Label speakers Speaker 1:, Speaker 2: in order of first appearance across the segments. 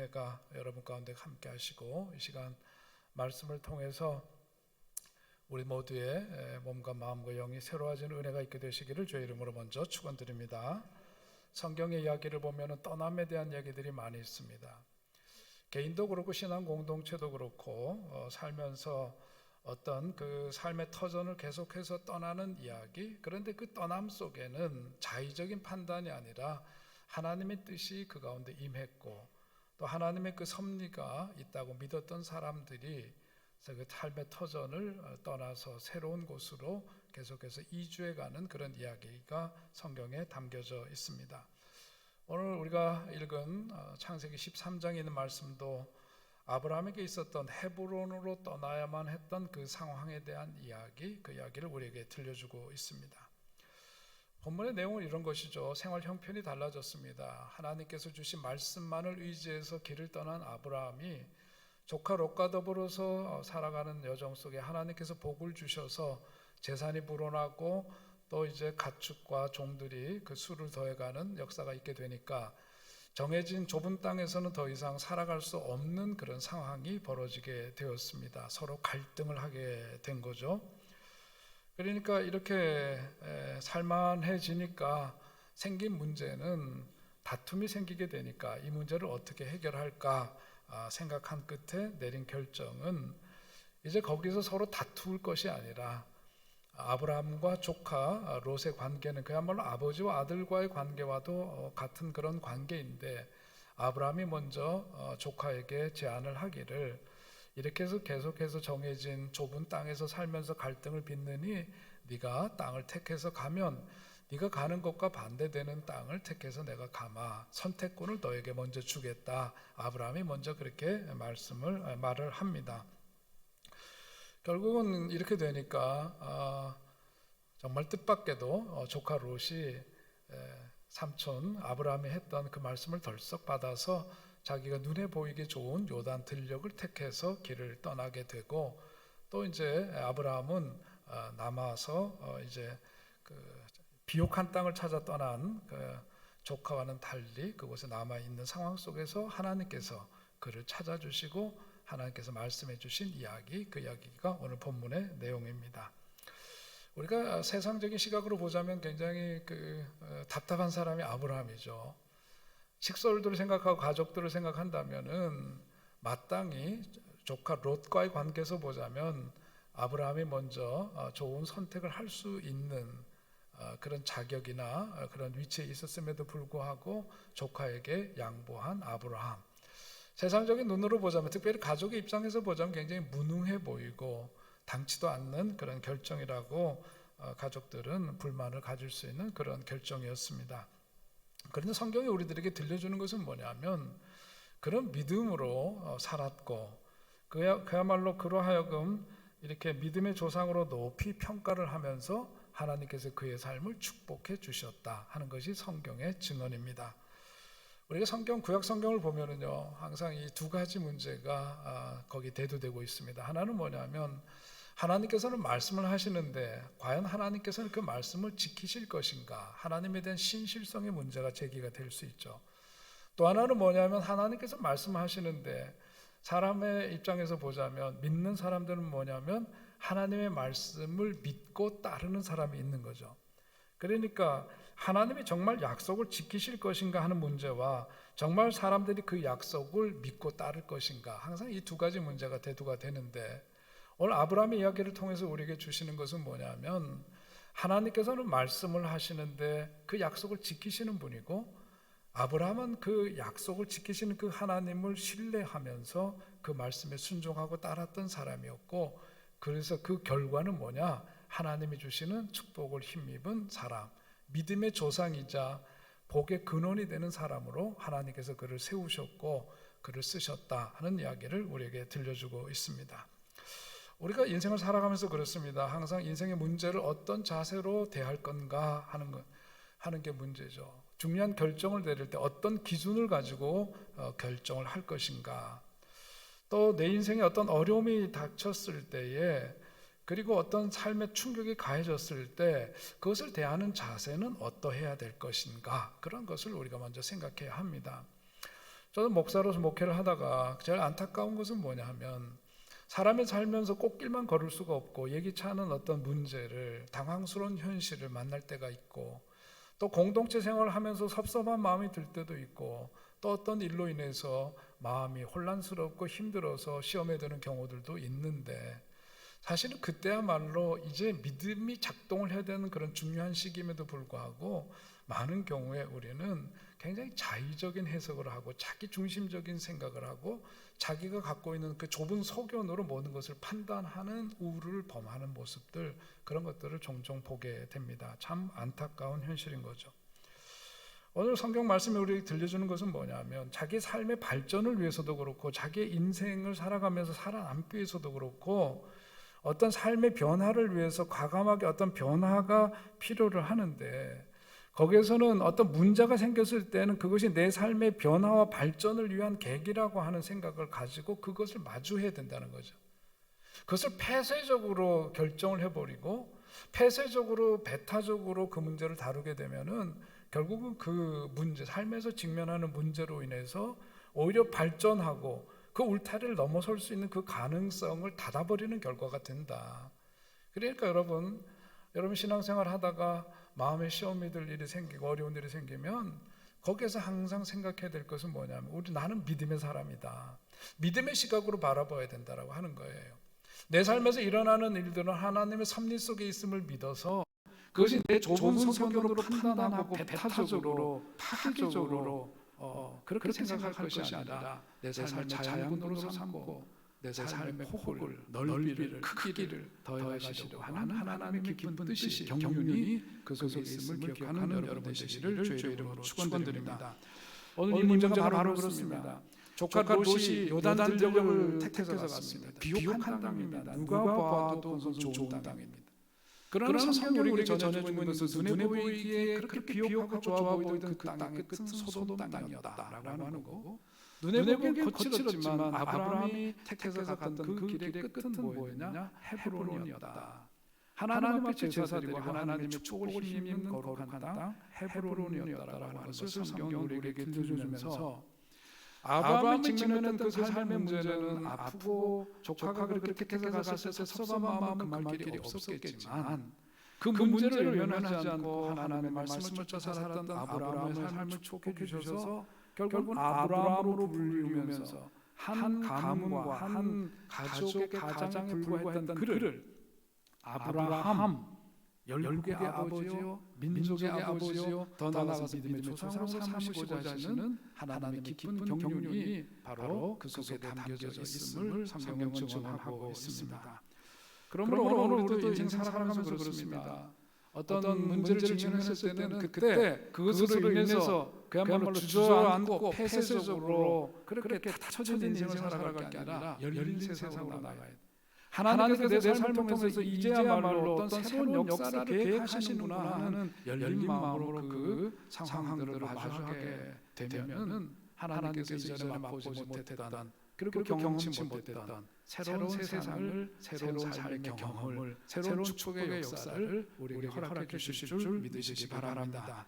Speaker 1: 은혜가 여러분 가운데 함께 하시고 이 시간 말씀을 통해서 우리 모두의 몸과 마음과 영이 새로워지는 은혜가 있게 되시기를 주의 이름으로 먼저 축원드립니다. 성경의 이야기를 보면 떠남에 대한 이야기들이 많이 있습니다. 개인도 그렇고 신앙 공동체도 그렇고 살면서 어떤 그 삶의 터전을 계속해서 떠나는 이야기, 그런데 그 떠남 속에는 자의적인 판단이 아니라 하나님의 뜻이 그 가운데 임했고 또 하나님의 그 섭리가 있다고 믿었던 사람들이 그 삶의 터전을 떠나서 새로운 곳으로 계속해서 이주해가는 그런 이야기가 성경에 담겨져 있습니다. 오늘 우리가 읽은 창세기 13장에 있는 말씀도 아브라함에게 있었던 헤브론으로 떠나야만 했던 그 상황에 대한 이야기, 그 이야기를 우리에게 들려주고 있습니다. 본문의 내용은 이런 것이죠. 생활 형편이 달라졌습니다. 하나님께서 주신 말씀만을 의지해서 길을 떠난 아브라함이 조카 롯과 더불어서 살아가는 여정 속에 하나님께서 복을 주셔서 재산이 불어나고 또 이제 가축과 종들이 그 수를 더해가는 역사가 있게 되니까 정해진 좁은 땅에서는 더 이상 살아갈 수 없는 그런 상황이 벌어지게 되었습니다. 서로 갈등을 하게 된 거죠. 그러니까 이렇게 살만해지니까 생긴 문제는 다툼이 생기게 되니까 이 문제를 어떻게 해결할까 생각한 끝에 내린 결정은 이제 거기서 서로 다투을 것이 아니라 아브라함과 조카 롯의 관계는 그야말로 아버지와 아들과의 관계와도 같은 그런 관계인데 아브라함이 먼저 조카에게 제안을 하기를 이렇게 해서 계속해서 정해진 좁은 땅에서 살면서 갈등을 빚느니 네가 땅을 택해서 가면 네가 가는 것과 반대되는 땅을 택해서 내가 가마 선택권을 너에게 먼저 주겠다. 아브라함이 먼저 그렇게 말을 합니다. 결국은 이렇게 되니까 정말 뜻밖에도 조카 롯이 삼촌 아브라함이 했던 그 말씀을 덜썩 받아서 자기가 눈에 보이기 좋은 요단 들녘을 택해서 길을 떠나게 되고 또 이제 아브라함은 남아서 이제 그 비옥한 땅을 찾아 떠난 그 조카와는 달리 그곳에 남아 있는 상황 속에서 하나님께서 그를 찾아주시고 하나님께서 말씀해 주신 이야기, 그 이야기가 오늘 본문의 내용입니다. 우리가 세상적인 시각으로 보자면 굉장히 답답한 사람이 아브라함이죠. 식솔들을 생각하고 가족들을 생각한다면은 마땅히 조카 롯과의 관계에서 보자면 아브라함이 먼저 좋은 선택을 할 수 있는 그런 자격이나 그런 위치에 있었음에도 불구하고 조카에게 양보한 아브라함. 세상적인 눈으로 보자면 특별히 가족의 입장에서 보자면 굉장히 무능해 보이고 당치도 않는 그런 결정이라고 가족들은 불만을 가질 수 있는 그런 결정이었습니다. 그런데 성경이 우리들에게 들려주는 것은 뭐냐면 그런 믿음으로 살았고 그야말로 그러하여금 이렇게 믿음의 조상으로 높이 평가를 하면서 하나님께서 그의 삶을 축복해 주셨다 하는 것이 성경의 증언입니다. 우리가 구약 성경을 보면은요 항상 이 두 가지 문제가 거기 대두되고 있습니다. 하나는 뭐냐면 하나님께서는 말씀을 하시는데 과연 하나님께서는 그 말씀을 지키실 것인가, 하나님에 대한 신실성의 문제가 제기가 될 수 있죠. 또 하나는 뭐냐면 하나님께서 말씀하시는데 사람의 입장에서 보자면 믿는 사람들은 뭐냐면 하나님의 말씀을 믿고 따르는 사람이 있는 거죠. 그러니까 하나님이 정말 약속을 지키실 것인가 하는 문제와 정말 사람들이 그 약속을 믿고 따를 것인가, 항상 이 두 가지 문제가 대두가 되는데 오늘 아브라함의 이야기를 통해서 우리에게 주시는 것은 뭐냐면 하나님께서는 말씀을 하시는데 그 약속을 지키시는 분이고 아브라함은 그 약속을 지키시는 그 하나님을 신뢰하면서 그 말씀에 순종하고 따랐던 사람이었고 그래서 그 결과는 뭐냐? 하나님이 주시는 축복을 힘입은 사람, 믿음의 조상이자 복의 근원이 되는 사람으로 하나님께서 그를 세우셨고 그를 쓰셨다 하는 이야기를 우리에게 들려주고 있습니다. 우리가 인생을 살아가면서 그렇습니다. 항상 인생의 문제를 어떤 자세로 대할 건가 하는 게 문제죠. 중요한 결정을 내릴 때 어떤 기준을 가지고 결정을 할 것인가, 또 내 인생에 어떤 어려움이 닥쳤을 때에 그리고 어떤 삶의 충격이 가해졌을 때 그것을 대하는 자세는 어떠해야 될 것인가, 그런 것을 우리가 먼저 생각해야 합니다. 저는 목사로서 목회를 하다가 제일 안타까운 것은 뭐냐 하면 사람이 살면서 꽃길만 걸을 수가 없고 예기치 않은 어떤 문제를, 당황스러운 현실을 만날 때가 있고, 또 공동체 생활을 하면서 섭섭한 마음이 들 때도 있고, 또 어떤 일로 인해서 마음이 혼란스럽고 힘들어서 시험에 드는 경우들도 있는데, 사실은 그때야말로 이제 믿음이 작동을 해야 되는 그런 중요한 시기임에도 불구하고 많은 경우에 우리는 굉장히 자의적인 해석을 하고 자기 중심적인 생각을 하고 자기가 갖고 있는 그 좁은 소견으로 모든 것을 판단하는 우를 범하는 모습들, 그런 것들을 종종 보게 됩니다. 참 안타까운 현실인 거죠. 오늘 성경 말씀이 우리에게 들려주는 것은 뭐냐면, 자기 삶의 발전을 위해서도 그렇고 자기의 인생을 살아가면서 살아남기 위해서도 그렇고 어떤 삶의 변화를 위해서 과감하게 어떤 변화가 필요를 하는데, 거기에서는 어떤 문제가 생겼을 때는 그것이 내 삶의 변화와 발전을 위한 계기라고 하는 생각을 가지고 그것을 마주해야 된다는 거죠. 그것을 폐쇄적으로 결정을 해버리고 폐쇄적으로 배타적으로 그 문제를 다루게 되면은 결국은 그 문제, 삶에서 직면하는 문제로 인해서 오히려 발전하고 그 울타리를 넘어설 수 있는 그 가능성을 닫아버리는 결과가 된다. 그러니까 여러분 신앙생활 하다가 마음에 시험이 들 일이 생기고 어려운 일이 생기면 거기에서 항상 생각해야 될 것은 뭐냐면, 나는 믿음의 사람이다, 믿음의 시각으로 바라봐야 된다라고 하는 거예요. 내 삶에서 일어나는 일들은 하나님의 섭리 속에 있음을 믿어서 그것이 내 좁은 소견으로 판단하고 배타적으로 파괴적으로 그렇게 생각할 것이 아니라 내 삶의 자양분으로 삼고 내 삶의 폭을, 넓이를, 크기를 더해가시려고 하는 하나님의 깊은 뜻이, 경륜이 그 속에 있음을 기억하는 여러분 되시기를 주의 이름으로 축원드립니다. 오늘 이 문제가 바로 그렇습니다. 조카 롯이 요단 들녘을 택해서 갔습니다. 비옥한 땅입니다. 누가 봐도 그것은 좋은 땅입니다. 그러나 성경이 우리에게 전해주고 있는 것은 눈에 보이기에 그렇게 비옥하고 좋아 보이던 그 땅의 끝은 소돔 땅이었다라고 하는 거고, 눈에 보기엔 거칠었지만 아브라함이 택해서 갔던 그 길의 끝은 뭐였냐? 헤브론이었다. 하나님 앞에 제사드리고 하나님의 축복을 힘입는 거룩한 땅 헤브론이었다라고 하는 것을 성경이 우리에게 들려주면서, 아브라함이 직면했던 그 삶의 문제는 아프고 조카가 그렇게 택해서 갔을 때 섭섭한 마음은 금할 길이 없었겠지만, 그 문제를 외면하지 않고 하나님의 말씀을 쫓아 살았던 아브라함의 삶을 축복해 주셔서 결국은 아브라함으로 불리우면서 한 가문과 한 가족의 가장에 불과했던 그를 아브라함, 열국의 아버지요, 민족의 아버지요, 더 나아가서 믿음의 조상으로 삼으시고자 하시는 하나님의 깊은 경륜이 바로 그 속에 담겨져 있음을 성경은 증언하고 있습니다. 그러므로 오늘 우리도 인생 살아가면서 그렇습니다. 어떤 문제를 직면했을 때는 그때 그것으로 인해서 그야말로 주저앉고 폐쇄적으로 그렇게 닫혀진 인생을 살아갈 게 아니라 열린 세상으로 나가야 돼. 하나님께서 내 삶을 통해서 이제야말로 어떤 새로운 역사를 계획하시는구나 하는 열린 마음으로 그 상황들을 마주하게 되면은 하나님께서 이전에 맛보지 못했던, 그리고 경험치 못했던 새로운 세상을, 새로운 삶의 경험을, 새로운 축복의 역사를 우리에게 허락해 주실 줄 믿으시기 바랍니다.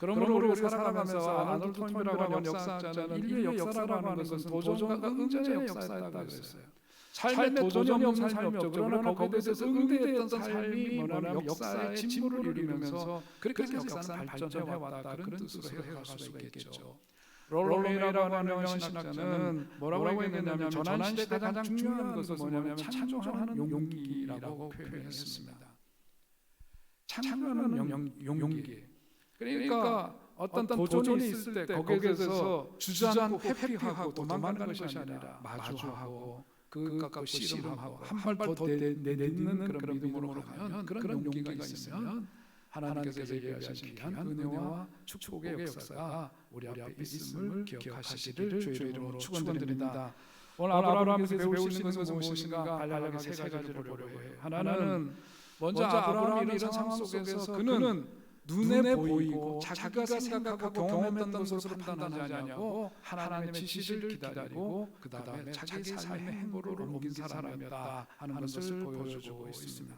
Speaker 1: 그러므로 우리가 살아가면서 아놀드 토인비라고 하는 역사학자는 인류의 역사라고 하는 것은 도전과 응전의 역사였다고 했어요. 삶에 도전이 없는 삶이 없죠. 그러나 거기에 대해서 응대했던 삶이 뭐냐면 역사의 진보를 이루면서 그렇게 역사는 발전해왔다, 그런 뜻으로 해석할 수가 있겠죠. 롤러메이라고 하는 신학자는 뭐라고 얘기했냐면, 전환시대 가장 중요한 것은 뭐냐면 창조하는 용기라고 표현했습니다. 창조하는 용기. 그러니까 어떤 도전이 있을 때 거기에서 주저앉고 회피하고 도망가는 것이 아니라 마주하고 그 갖고 씨름하고 한 발 더 내딛는 그런 믿음으로 가면, 그런 용기가 있으면 하나님께서 예비하신 귀한 은혜와 축복의 역사가 우리 앞에 있음을 기억하시기를 주의 이름으로 축원드립니다. 오늘 아브라함에서 배우시는 것은 무엇인가? 간략하게 세 가지를 보려고 해요. 하나는 먼저 아브라함이 이런 상황 속에서 그는 눈에 보이고 자기가 생각하고 경험했던 것으로 판단하지 않고 하나님의 지시를 기다리고 그 다음에 자기 삶의 행보를 옮긴 사람이었다 하는 것을 보여주고 있습니다.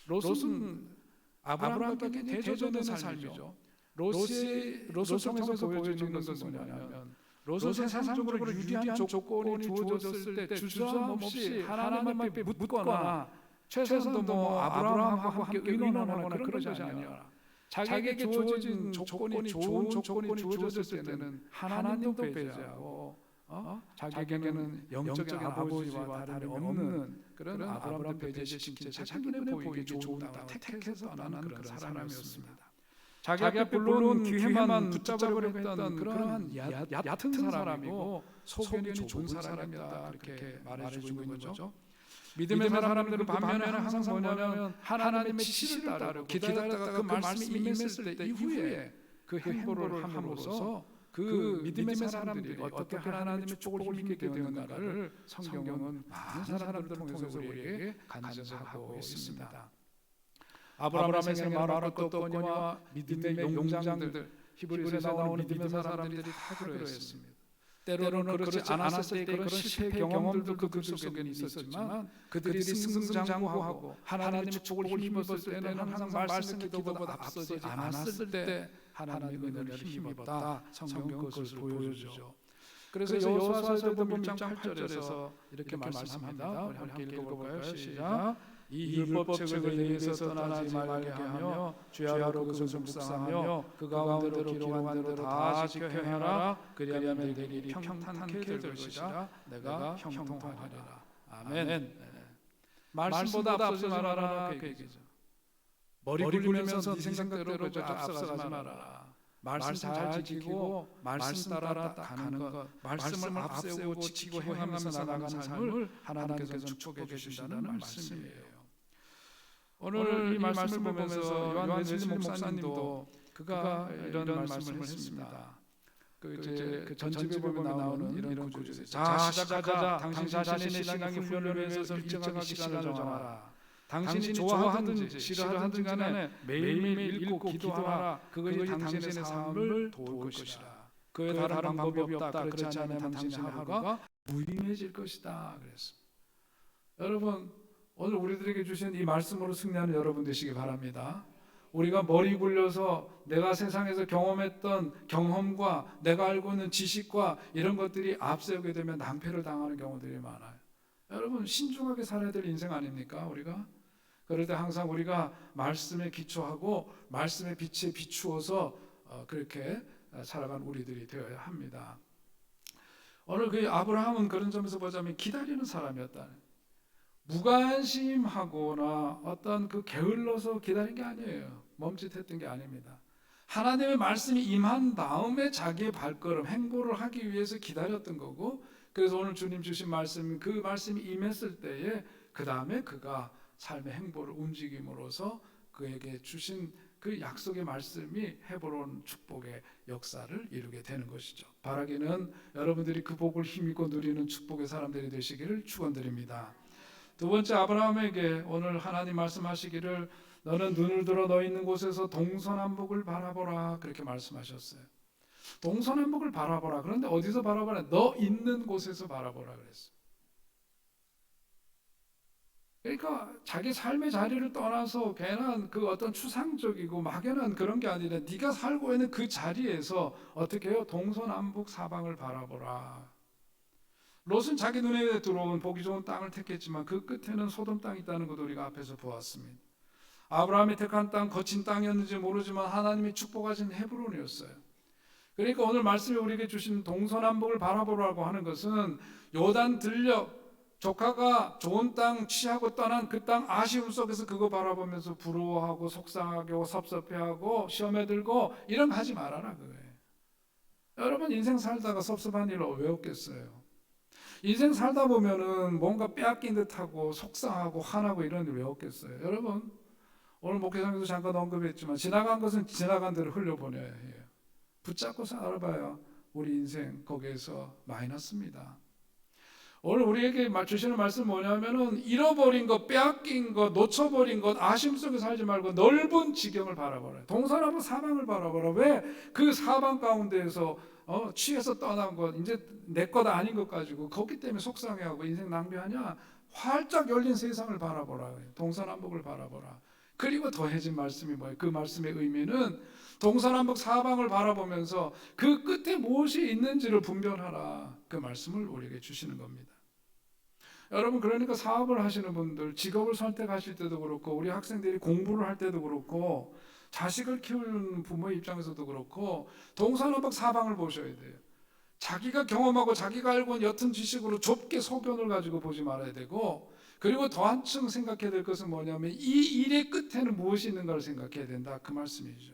Speaker 1: 롯은 아브라함과 대조되는 삶이죠. 롯을 통해서 보여주는 것은 뭐냐면,
Speaker 2: 롯은 세상적으로 유리한 조건이 주어졌을 때 주저함 없이 하나님 앞에 묻거나 최소한 뭐 아브라함하고 함께 의논하거나 그런 것이 아니라 자기에게 주어진 조건이 좋은 조건이 주어졌을 때는 하나님도 배제하고 자기에게는 영적인 아버지와 다름이 없는 그런 아브라함도 배제시킨 채 자기 눈에 보이기 좋은 땅을 택해서 떠나는 그런 사람이었습니다. 자기 앞에 물론 기회만 붙잡으려고 했던 그러한 얕은 사람이고 소견이 좋은 사람이다 그렇게 말해주고 있는 거죠. 믿음의 사람들은 반면에 항상 뭐냐면 하나님의 지시를 따르고 기다렸다가 그 말씀이 임했을 때 이후에 그 행보를 함으로써 그 믿음의 사람들이 어떻게 하나님의 축복을 힘있게 되었는가를 성경은 많은 사람들을 통해서 우리에게 간증하고 있습니다. 아브라함의 생애를 말할 것도 없거니와 믿음의 용장들, 히브리서에 나오는 믿음의 사람들이 다 그러했습니다. 때로는 그렇지 않았을 때 그런 실패 경험들도 그 속에는 있었지만 그들이 승승장구하고 하나님의 축복을 힘입었을 때는 항상 말씀의 기도보다 앞서지 않았을 때 하나님의 은혜를 힘입었다. 성경은 그것을 보여주죠. 그래서 여호수아서 보면 1장 8절에서 이렇게 말씀합니다. 우리 함께 읽어볼까요? 시작. 이 율법책을 내게서 떠나지 말게 하며 주야로 그것을 묵상하며 그 가운데로 기록한 대로 다 지켜 행하라. 그리하면 내 길이 평탄케 될 것이라. 내가 형통하리라. 아멘. 말씀보다 앞서지 말아라 그 얘기죠. 머리 굴리면서 네 생각대로 앞서가지 말아라. 말씀 잘 지키고 말씀 따라 가는 것, 말씀을 앞세우고 지키고 행하면서 나가는 삶을 하나님께서 축복해 주신다는 말씀이에요. 오늘 이 말씀을 보면서 요한 웨슬리 목사님도 그가 이런 말씀을 했습니다. 그 전집에 보면 나오는 이런 구절이에요. 자 시작하자. 당신 자신의 신앙의 훈련을 위해서 일정하게 시간을 정하라. 당신이 좋아하든지 싫어하든지 간에 매일매일 읽고 기도하라. 그것이 당신의 삶을 도울 것이라. 그에 다른 방법이 없다. 그렇지 않으면 당신의 하루가 무의미해질 것이다. 그랬습니다. 여러분, 오늘 우리들에게 주신 이 말씀으로 승리하는 여러분 되시기 바랍니다. 우리가 머리 굴려서 내가 세상에서 경험했던 경험과 내가 알고 있는 지식과 이런 것들이 앞세우게 되면 낭패를 당하는 경우들이 많아요. 여러분, 신중하게 살아야 될 인생 아닙니까? 우리가 그럴 때 항상 우리가 말씀에 기초하고 말씀의 빛에 비추어서 그렇게 살아간 우리들이 되어야 합니다. 오늘 그 아브라함은 그런 점에서 보자면 기다리는 사람이었다는, 무관심하거나 어떤 그 게을러서 기다린 게 아니에요. 멈칫했던 게 아닙니다. 하나님의 말씀이 임한 다음에 자기의 발걸음, 행보를 하기 위해서 기다렸던 거고, 그래서 오늘 주님 주신 말씀, 그 말씀이 임했을 때에 그 다음에 그가 삶의 행보를 움직임으로써 그에게 주신 그 약속의 말씀이 해보러온 축복의 역사를 이루게 되는 것이죠. 바라기는 여러분들이 그 복을 힘입고 누리는 축복의 사람들이 되시기를 축원드립니다. 두 번째, 아브라함에게 오늘 하나님 말씀하시기를 너는 눈을 들어 너 있는 곳에서 동서남북을 바라보라 그렇게 말씀하셨어요. 동서남북을 바라보라. 그런데 어디서 바라보라? 너 있는 곳에서 바라보라 그랬어요. 그러니까 자기 삶의 자리를 떠나서 괜한 그 어떤 추상적이고 막연한 그런 게 아니라 네가 살고 있는 그 자리에서 어떻게 해요? 동서남북 사방을 바라보라. 롯은 자기 눈에 들어온 보기 좋은 땅을 택했지만 그 끝에는 소돔 땅이 있다는 것도 우리가 앞에서 보았습니다. 아브라함이 택한 땅, 거친 땅이었는지 모르지만 하나님이 축복하신 헤브론이었어요. 그러니까 오늘 말씀에 우리에게 주신 동서남북을 바라보라고 하는 것은 요단 들녘, 조카가 좋은 땅 취하고 떠난 그 땅 아쉬움 속에서 그거 바라보면서 부러워하고 속상하고 섭섭해하고 시험에 들고 이런 거 하지 말아라 그거예요. 여러분, 인생 살다가 섭섭한 일을 왜 없겠어요? 인생 살다 보면은 뭔가 빼앗긴 듯하고 속상하고 화나고 이런 일 왜 없겠어요? 여러분, 오늘 목회장에서 잠깐 언급했지만 지나간 것은 지나간 대로 흘려보내야 해요. 붙잡고 살아봐야 우리 인생 거기에서 마이너스입니다. 오늘 우리에게 주시는 말씀 뭐냐면은 잃어버린 것, 빼앗긴 것, 놓쳐버린 것, 아쉬움 속에 살지 말고 넓은 지경을 바라보라. 동서남북 사방을 바라보라. 왜? 그 사방 가운데에서 취해서 떠난 것, 이제 내 것 아닌 것 가지고 거기 때문에 속상해하고 인생 낭비하냐? 활짝 열린 세상을 바라보라. 동서남북을 바라보라. 그리고 더해진 말씀이 뭐예요? 그 말씀의 의미는 동서남북 사방을 바라보면서 그 끝에 무엇이 있는지를 분별하라. 그 말씀을 우리에게 주시는 겁니다. 여러분, 그러니까 사업을 하시는 분들, 직업을 선택하실 때도 그렇고, 우리 학생들이 공부를 할 때도 그렇고, 자식을 키우는 부모의 입장에서도 그렇고, 동서남북 사방을 보셔야 돼요. 자기가 경험하고 자기가 알고 있는 옅은 지식으로 좁게 소견을 가지고 보지 말아야 되고, 그리고 더 한층 생각해야 될 것은 뭐냐면 이 일의 끝에는 무엇이 있는가를 생각해야 된다, 그 말씀이죠.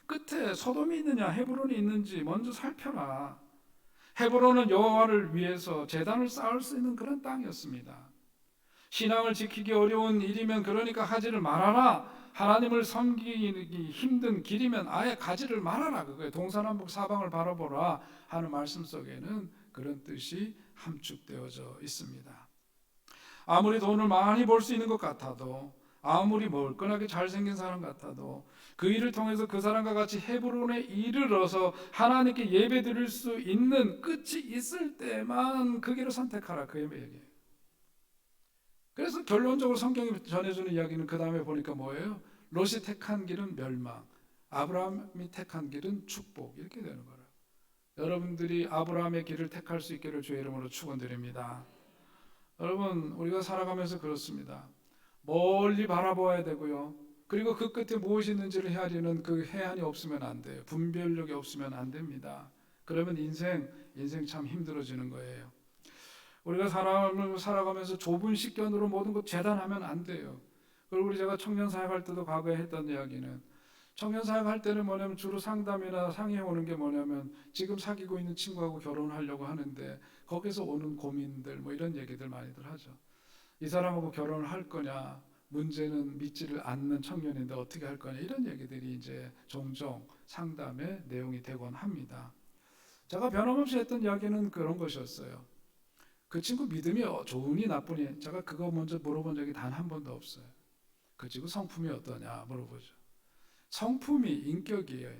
Speaker 2: 끝에 소돔이 있느냐 헤브론이 있는지 먼저 살펴라. 헤브론은 여호와를 위해서 제단을 쌓을 수 있는 그런 땅이었습니다. 신앙을 지키기 어려운 일이면 그러니까 하지를 말아라. 하나님을 섬기기 힘든 길이면 아예 가지를 말아라. 그거예요. 동서남북 사방을 바라보라 하는 말씀 속에는 그런 뜻이 함축되어져 있습니다. 아무리 돈을 많이 벌 수 있는 것 같아도, 아무리 멀건하게 잘생긴 사람 같아도 그 일을 통해서 그 사람과 같이 헤브론에 이르러서 하나님께 예배 드릴 수 있는 끝이 있을 때만 그 길을 선택하라, 그 얘기예요. 그래서 결론적으로 성경이 전해주는 이야기는 그 다음에 보니까 뭐예요? 롯이 택한 길은 멸망, 아브라함이 택한 길은 축복, 이렇게 되는 거예요. 여러분들이 아브라함의 길을 택할 수 있기를 주의 이름으로 축원드립니다. 여러분, 우리가 살아가면서 그렇습니다. 멀리 바라보아야 되고요. 그리고 그 끝에 무엇이 있는지를 헤아리는 그 해안이 없으면 안 돼요. 분별력이 없으면 안 됩니다. 그러면 인생 참 힘들어지는 거예요. 우리가 사람을 살아가면서 좁은 식견으로 모든 것 재단하면 안 돼요. 그리고 제가 청년 사역할 때도 과거에 했던 이야기는, 청년 사역할 때는 뭐냐면 주로 상담이나 상의해 오는 게 뭐냐면 지금 사귀고 있는 친구하고 결혼하려고 하는데 거기서 오는 고민들, 뭐 이런 얘기들 많이들 하죠. 이 사람하고 결혼을 할 거냐, 문제는 믿지를 않는 청년인데 어떻게 할 거냐, 이런 얘기들이 이제 종종 상담의 내용이 되곤 합니다. 제가 변함없이 했던 이야기는 그런 것이었어요. 그 친구 믿음이 좋으니 나쁘니 제가 그거 먼저 물어본 적이 단 한 번도 없어요. 그 친구 성품이 어떠냐 물어보죠. 성품이 인격이에요.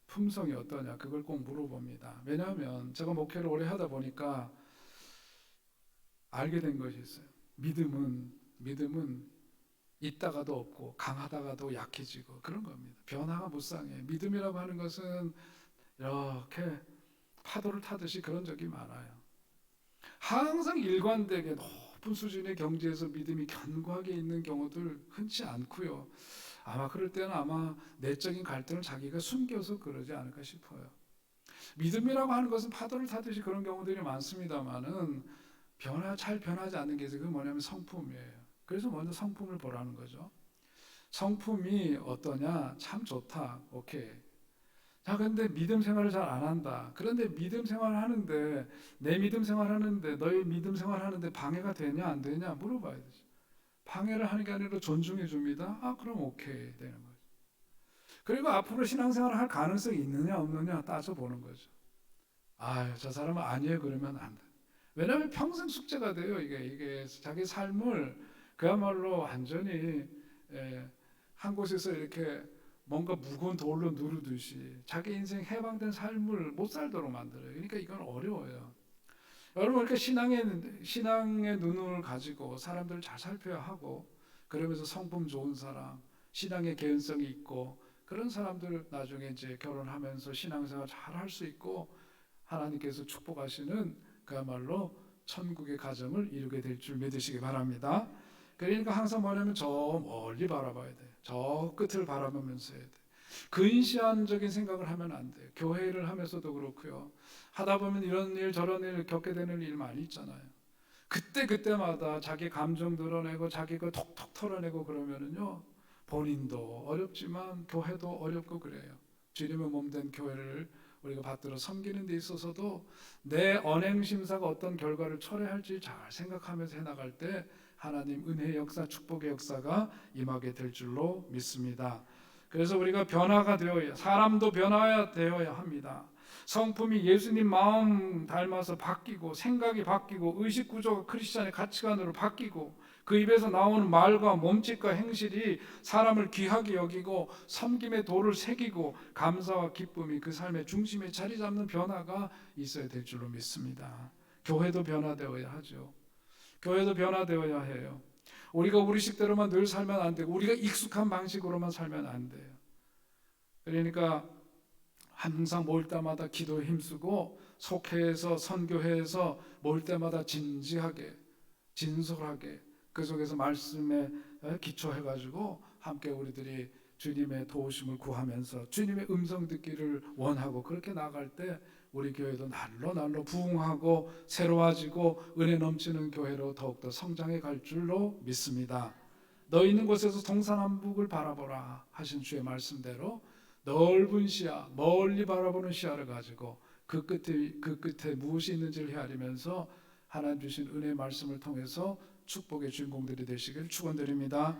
Speaker 2: 품성이 어떠냐 그걸 꼭 물어봅니다. 왜냐하면 제가 목회를 오래 하다 보니까 알게 된 것이 있어요. 믿음은 있다가도 없고 강하다가도 약해지고 그런 겁니다. 변화가 무쌍해. 믿음이라고 하는 것은 이렇게 파도를 타듯이 그런 적이 많아요. 항상 일관되게 높은 수준의 경지에서 믿음이 견고하게 있는 경우들 흔치 않고요. 아마 그럴 때는 아마 내적인 갈등을 자기가 숨겨서 그러지 않을까 싶어요. 믿음이라고 하는 것은 파도를 타듯이 그런 경우들이 많습니다만은 잘 변하지 않는 게 그게 뭐냐면 성품이에요. 그래서 먼저 성품을 보라는 거죠. 성품이 어떠냐? 참 좋다. 오케이. 자, 근데 믿음 생활을 잘 안 한다. 그런데 믿음 생활을 하는데, 내 믿음 생활을 하는데, 너의 믿음 생활을 하는데 방해가 되냐 안 되냐 물어봐야 되죠. 방해를 하는 게 아니라 존중해 줍니다. 아, 그럼 오케이 되는 거죠. 그리고 앞으로 신앙생활을 할 가능성이 있느냐 없느냐 따져보는 거죠. 아, 저 사람은 아니에요 그러면 안 돼. 왜냐하면 평생 숙제가 돼요. 이게 자기 삶을 그야말로 완전히 한 곳에서 이렇게 뭔가 무거운 돌로 누르듯이 자기 인생 해방된 삶을 못 살도록 만들어요. 그러니까 이건 어려워요. 여러분, 이렇게 신앙의 눈을 가지고 사람들을 잘 살펴야 하고, 그러면서 성품 좋은 사람, 신앙의 개연성이 있고 그런 사람들 나중에 이제 결혼하면서 신앙생활 잘 할 수 있고 하나님께서 축복하시는 그야말로 천국의 가정을 이루게 될 줄 믿으시기 바랍니다. 그러니까 항상 뭐냐면 저 멀리 바라봐야 돼요. 저 끝을 바라보면서 해야 돼요. 근시안적인 생각을 하면 안 돼요. 교회를 하면서도 그렇고요. 하다 보면 이런 일 저런 일 겪게 되는 일 많이 있잖아요. 그때마다 자기 감정 드러내고 자기 거 톡톡 털어내고 그러면은요, 본인도 어렵지만 교회도 어렵고 그래요. 주님의 몸된 교회를 우리가 받들어 섬기는 데 있어서도 내 언행 심사가 어떤 결과를 초래할지 잘 생각하면서 해나갈 때 하나님 은혜의 역사, 축복의 역사가 임하게 될 줄로 믿습니다. 그래서 우리가 변화가 사람도 변화되어야 합니다. 성품이 예수님 마음 닮아서 바뀌고, 생각이 바뀌고, 의식 구조가 크리스찬의 가치관으로 바뀌고, 그 입에서 나오는 말과 몸짓과 행실이 사람을 귀하게 여기고 섬김의 도를 새기고 감사와 기쁨이 그 삶의 중심에 자리 잡는 변화가 있어야 될 줄로 믿습니다. 교회도 변화되어야 하죠. 교회도 변화되어야 해요. 우리가 우리식대로만 늘 살면 안 되고 우리가 익숙한 방식으로만 살면 안 돼요. 그러니까 항상 모일 때마다 기도에 힘쓰고 속회에서 선교회에서 모일 때마다 진지하게 진솔하게 그 속에서 말씀에 기초해가지고 함께 우리들이 주님의 도우심을 구하면서 주님의 음성 듣기를 원하고 그렇게 나갈 때 우리 교회도 날로 부흥하고 새로워지고 은혜 넘치는 교회로 더욱더 성장해 갈 줄로 믿습니다. 너 있는 곳에서 동서남북을 바라보라 하신 주의 말씀대로 넓은 시야, 멀리 바라보는 시야를 가지고 그 끝에 무엇이 있는지를 헤아리면서 하나님 주신 은혜의 말씀을 통해서 축복의 주인공들이 되시길 축원드립니다.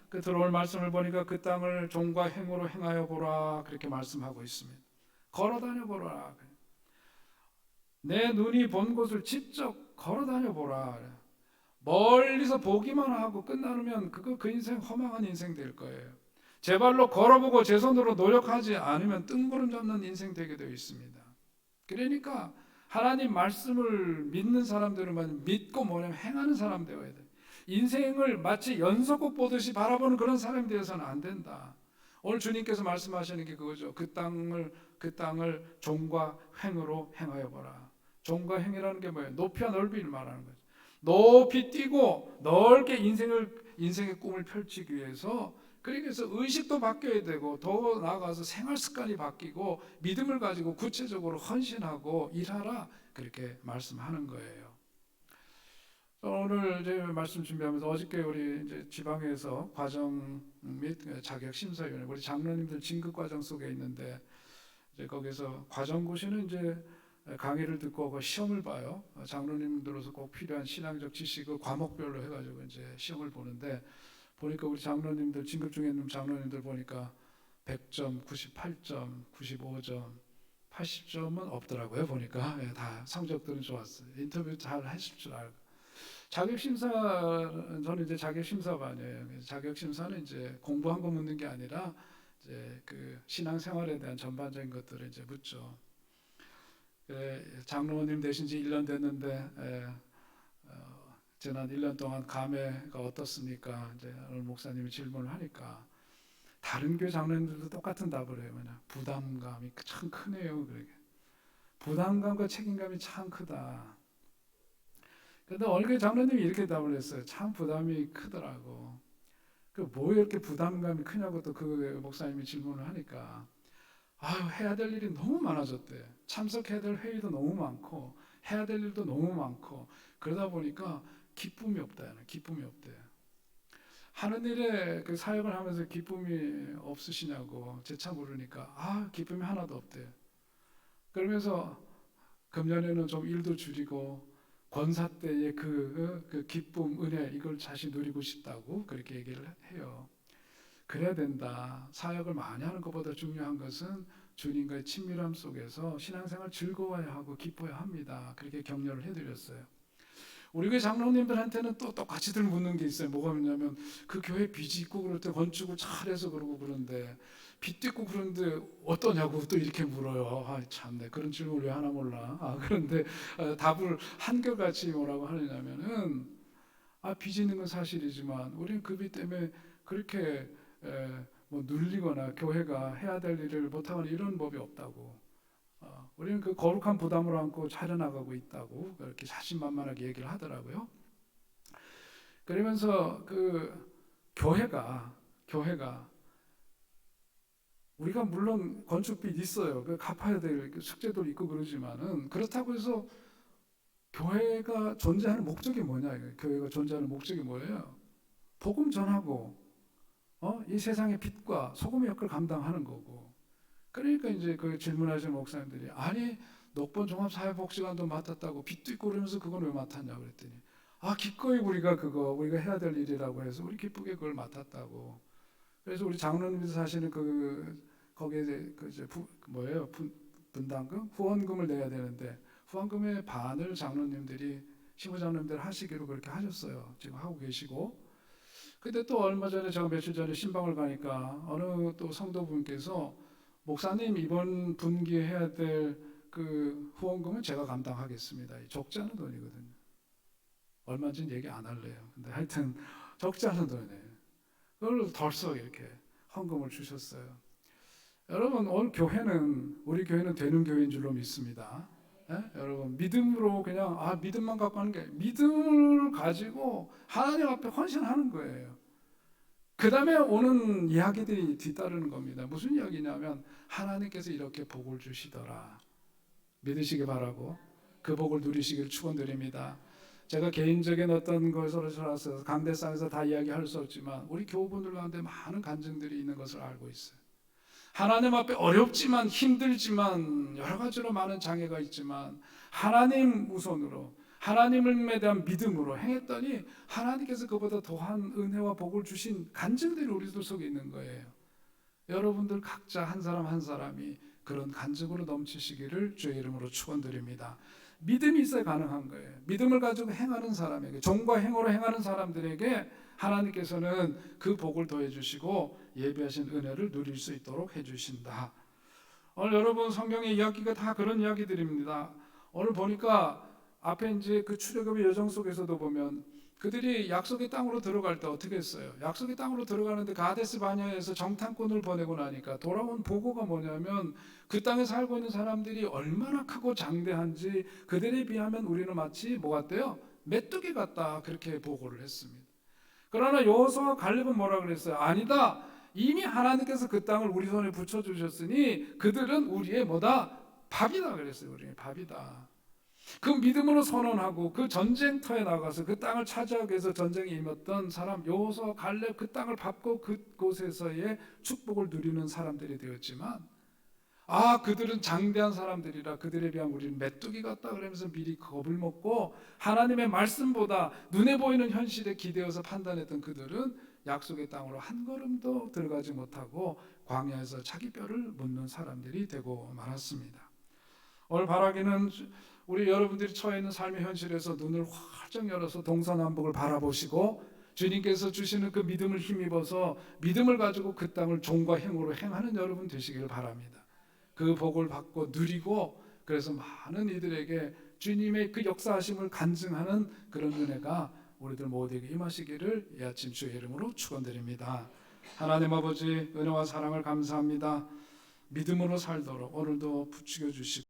Speaker 2: 그 들어올 말씀을 보니까 그 땅을 종과 행으로 행하여 보라 그렇게 말씀하고 있습니다. 걸어다녀 보라. 내 눈이 본 곳을 직접 걸어다녀 보라. 멀리서 보기만 하고 끝나면 그 인생 허망한 인생 될 거예요. 제 발로 걸어보고 제 손으로 노력하지 않으면 뜬구름 잡는 인생 되게 되어 있습니다. 그러니까 하나님 말씀을 믿는 사람들은 믿고 뭐냐면 행하는 사람 되어야 돼. 인생을 마치 연속곡 보듯이 바라보는 그런 사람이 되어서는 안 된다. 오늘 주님께서 말씀하시는 게 그거죠. 그 땅을 종과 행으로 행하여 보라. 종과 행이라는 게 뭐예요? 높이와 넓이를 말하는 거죠. 높이 뛰고 넓게 인생의 꿈을 펼치기 위해서 그래서 의식도 바뀌어야 되고 더 나아가서 생활 습관이 바뀌고 믿음을 가지고 구체적으로 헌신하고 일하라 그렇게 말씀하는 거예요. 오늘 이제 말씀 준비하면서 어저께 우리 이제 지방에서 과정 및 자격 심사위원회 우리 장로님들 진급 과정 속에 있는데 이제 거기서 과정고시는 이제 강의를 듣고 그 시험을 봐요. 장로님들로서 꼭 필요한 신앙적 지식을 과목별로 해가지고 이제 시험을 보는데 보니까 우리 장로님들 진급 중에 있는 장로님들 보니까 100점, 98점, 95점, 80점은 없더라고요. 보니까 다 성적들은 좋았어요. 인터뷰 잘 하실 줄 알고. 자격심사 저는 이제 자격심사반이에요. 자격심사는 이제 공부한 거 묻는 게 아니라 이제 그 신앙생활에 대한 전반적인 것들을 이제 묻죠. 장로님 되신 지 1년 됐는데 지난 1년 동안 감회가 어떻습니까? 이제 오늘 목사님이 질문을 하니까 다른 교회 장로님들도 똑같은 답을 해요. 그냥 부담감이 참 크네요. 그러게. 부담감과 책임감이 참 크다. 근데 어느 교회 장로님이 이렇게 답을 했어요. 참 부담이 크더라고. 그 뭐 이렇게 부담감이 크냐고 또 그 목사님이 질문을 하니까 아유 해야 될 일이 너무 많아졌대. 참석해야 될 회의도 너무 많고 해야 될 일도 너무 많고 그러다 보니까 기쁨이 없다. 기쁨이 없대. 하는 일에 그 사역을 하면서 기쁨이 없으시냐고 재차 물으니까 기쁨이 하나도 없대. 그러면서 금년에는 좀 일도 줄이고 권사 때의 그 기쁨, 은혜 이걸 다시 누리고 싶다고 그렇게 얘기를 해요. 그래야 된다. 사역을 많이 하는 것보다 중요한 것은 주님과의 친밀함 속에서 신앙생활 즐거워야 하고 기뻐야 합니다. 그렇게 격려를 해드렸어요. 우리 교회 장로님들한테는 또 똑같이들 묻는 게 있어요. 뭐가 있냐면 그 교회 빚이 있고 그럴 때 건축을 잘해서 그러고 그런데 빚도 있고 그런데 어떠냐고 또 이렇게 물어요. 참네 그런 질문을 왜 하나 몰라. 그런데 답을 한결같이 뭐라고 하느냐면은 빚이 있는 건 사실이지만 우리는 그 빚 때문에 그렇게 뭐 눌리거나 교회가 해야 될 일을 못하거나 이런 법이 없다고. 우리는 그 거룩한 부담을 안고 차려나가고 있다고 그렇게 자신만만하게 얘기를 하더라고요. 그러면서 그 교회가 우리가 물론 건축빚 있어요. 그 갚아야 될 숙제도 있고 그러지만은 그렇다고 해서 교회가 존재하는 목적이 뭐냐? 교회가 존재하는 목적이 뭐예요? 복음 전하고 이 세상의 빛과 소금의 역할을 감당하는 거고. 그러니까 이제 그 질문하시는 목사님들이 아니 녹번 종합사회복지관도 맡았다고 빚도 있고 그러면서 그건 왜 맡았냐고 그랬더니 기꺼이 우리가 해야 될 일이라고 해서 우리 기쁘게 그걸 맡았다고. 그래서 우리 장로님들 사시는 거기에 이제 분담금 후원금을 내야 되는데 후원금의 반을 장로님들이 신부장님들 하시기로 그렇게 하셨어요. 지금 하고 계시고. 근데 또 얼마 전에 제가 며칠 전에 신방을 가니까 어느 또 성도분께서 목사님 이번 분기에 해야 될 그 후원금은 제가 감당하겠습니다. 적지 않은 돈이거든요. 얼마인지는 얘기 안 할래요. 근데 하여튼 적지 않은 돈이에요. 그걸 덜썩 이렇게 헌금을 주셨어요. 여러분 오늘 교회는 우리 교회는 되는 교회인 줄로 믿습니다. 예? 여러분 믿음으로 그냥 믿음만 갖고 하는 게 믿음을 가지고 하나님 앞에 헌신하는 거예요. 그 다음에 오는 이야기들이 뒤따르는 겁니다. 무슨 이야기냐면 하나님께서 이렇게 복을 주시더라. 믿으시기 바라고 그 복을 누리시길 축원드립니다. 제가 개인적인 어떤 것으로서 강대상에서 다 이야기할 수 없지만 우리 교우분들 가운데 많은 간증들이 있는 것을 알고 있어요. 하나님 앞에 어렵지만 힘들지만 여러 가지로 많은 장애가 있지만 하나님 우선으로 하나님에 대한 믿음으로 행했더니 하나님께서 그보다 더한 은혜와 복을 주신 간증들이 우리들 속에 있는 거예요. 여러분들 각자 한 사람 한 사람이 그런 간증으로 넘치시기를 주의 이름으로 축원드립니다. 믿음이 있어야 가능한 거예요. 믿음을 가지고 행하는 사람에게, 정과 행으로 행하는 사람들에게 하나님께서는 그 복을 더해 주시고 예비하신 은혜를 누릴 수 있도록 해 주신다. 오늘 여러분 성경의 이야기가 다 그런 이야기들입니다. 오늘 보니까 앞에 이제 그 출애굽의 여정 속에서도 보면 그들이 약속의 땅으로 들어갈 때 어떻게 했어요? 약속의 땅으로 들어가는데 가데스 바네아에서 정탐꾼을 보내고 나니까 돌아온 보고가 뭐냐면 그 땅에 살고 있는 사람들이 얼마나 크고 장대한지 그들에 비하면 우리는 마치 뭐 같대요? 메뚜기 같다, 그렇게 보고를 했습니다. 그러나 여호수아와 갈렙은 뭐라 그랬어요? 아니다, 이미 하나님께서 그 땅을 우리 손에 붙여주셨으니 그들은 우리의 뭐다? 밥이다 그랬어요. 우리의 밥이다. 그 믿음으로 선언하고 그 전쟁터에 나가서 그 땅을 차지하기 위해서 전쟁에 임했던 사람 여호수아 갈렙, 그 땅을 밟고 그곳에서의 축복을 누리는 사람들이 되었지만 그들은 장대한 사람들이라 그들에 비하면 우리는 메뚜기 같다 그러면서 미리 겁을 먹고 하나님의 말씀보다 눈에 보이는 현실에 기대어서 판단했던 그들은 약속의 땅으로 한 걸음도 들어가지 못하고 광야에서 자기 뼈를 묻는 사람들이 되고 말았습니다. 오늘 바라기는 우리 여러분들이 처해 있는 삶의 현실에서 눈을 활짝 열어서 동서남북을 바라보시고 주님께서 주시는 그 믿음을 힘입어서 믿음을 가지고 그 땅을 종과 행으로 행하는 여러분 되시기를 바랍니다. 그 복을 받고 누리고 그래서 많은 이들에게 주님의 그 역사하심을 간증하는 그런 은혜가 우리들 모두에게 임하시기를 이 아침 주의 이름으로 축원드립니다. 하나님 아버지 은혜와 사랑을 감사합니다. 믿음으로 살도록 오늘도 부추겨 주시고